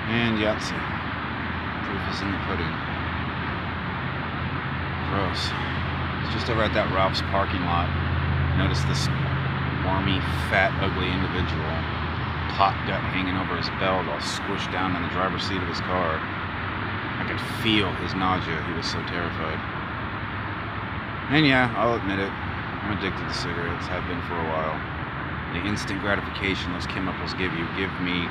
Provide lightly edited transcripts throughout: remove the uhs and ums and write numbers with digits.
And Yahtzee. Proof is in the pudding. Gross. It's just over at that Ralph's parking lot. Notice this wormy, fat, ugly individual. Top gut hanging over his belt, all squished down in the driver's seat of his car. I could feel his nausea. He was so terrified. And yeah, I'll admit it. I'm addicted to cigarettes. Have been for a while. The instant gratification those chemicals give you give me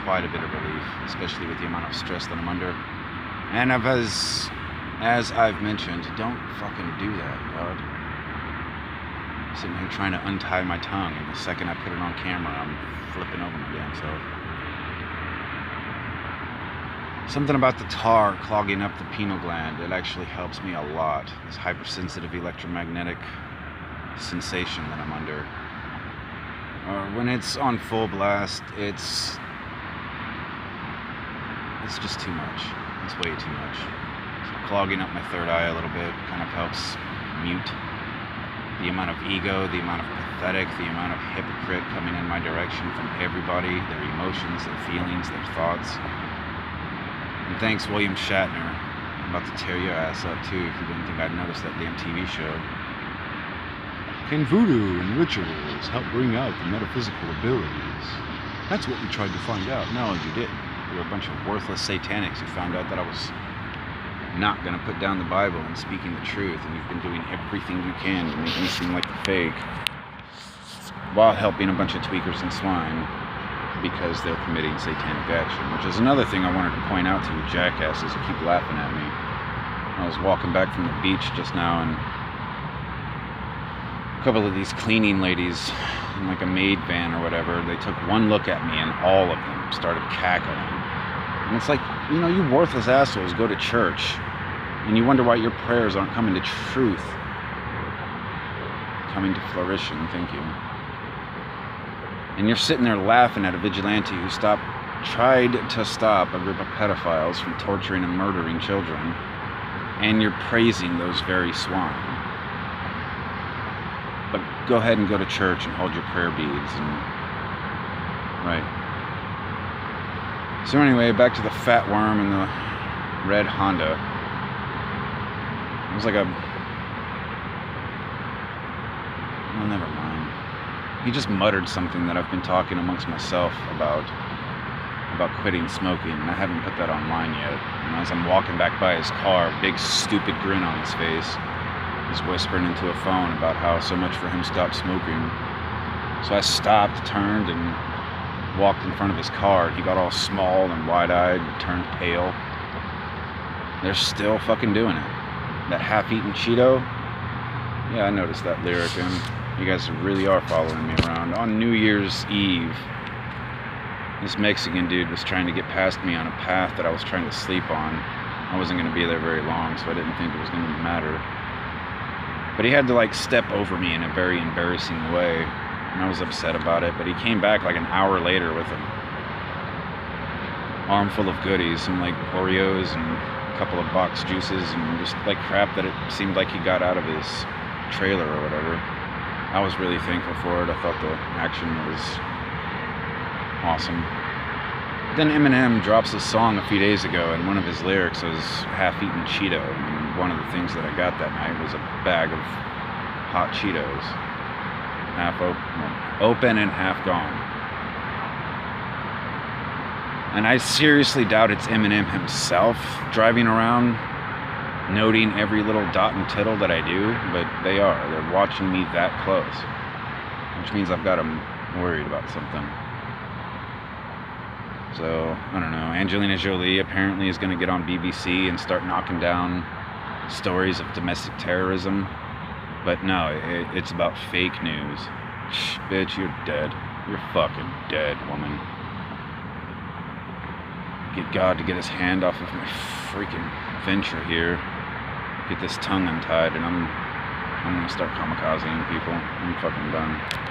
quite a bit of relief, especially with the amount of stress that I'm under. And as I've mentioned, don't fucking do that, God. I'm sitting here trying to untie my tongue, and the second I put it on camera, I'm flipping over my damn self. Something about the tar clogging up the pineal gland, it actually helps me a lot. This hypersensitive electromagnetic sensation that I'm under. When it's on full blast, it's just too much. It's way too much. So clogging up my third eye a little bit kind of helps mute the amount of ego, the amount of pathetic, the amount of hypocrite coming in my direction from everybody, their emotions, their feelings, their thoughts. And thanks, William Shatner. I'm about to tear your ass up too if you didn't think I'd noticed that damn TV show. Can voodoo and rituals help bring out the metaphysical abilities? That's what we tried to find out. No, you didn't. You were a bunch of worthless satanics who found out that I was not going to put down the Bible and speaking the truth, and you've been doing everything you can to make me seem like the fake, while helping a bunch of tweakers and swine because they're committing satanic action, which is another thing I wanted to point out to you jackasses who keep laughing at me. I was walking back from the beach just now, and a couple of these cleaning ladies in like a maid van or whatever, they took one look at me and all of them started cackling. And it's like, you know, you worthless assholes go to church and you wonder why your prayers aren't coming to truth, coming to fruition. Thank you. And you're sitting there laughing at a vigilante who tried to stop a group of pedophiles from torturing and murdering children, and you're praising those very swine. But go ahead and go to church and hold your prayer beads and right. So anyway, back to the fat worm and the red Honda. It was like well, never mind. He just muttered something that I've been talking amongst myself about quitting smoking, and I haven't put that online yet. And as I'm walking back by his car, big stupid grin on his face, he's whispering into a phone about how so much for him stopped smoking. So I stopped, turned, and walked in front of his car. He got all small and wide-eyed, turned pale. They're still fucking doing it. That half-eaten Cheeto? Yeah, I noticed that lyric, and you guys really are following me around. On New Year's Eve, this Mexican dude was trying to get past me on a path that I was trying to sleep on. I wasn't going to be there very long, so I didn't think it was going to matter. But he had to like step over me in a very embarrassing way, and I was upset about it. But he came back like an hour later with an armful of goodies, some like Oreos and a couple of box juices and just like crap that it seemed like he got out of his trailer or whatever. I was really thankful for it. I thought the action was awesome. But then Eminem drops a song a few days ago, and one of his lyrics was half-eaten Cheeto. And one of the things that I got that night was a bag of hot Cheetos, half open and half gone. And I seriously doubt it's Eminem himself driving around noting every little dot and tittle that I do, but they are. They're watching me that close, which means I've got them worried about something. So, I don't know. Angelina Jolie apparently is going to get on BBC and start knocking down stories of domestic terrorism. But no, it's about fake news. Shh, bitch, you're dead. You're fucking dead, woman. Get God to get his hand off of my freaking venture here. Get this tongue untied, and I'm gonna start kamikazing people. I'm fucking done.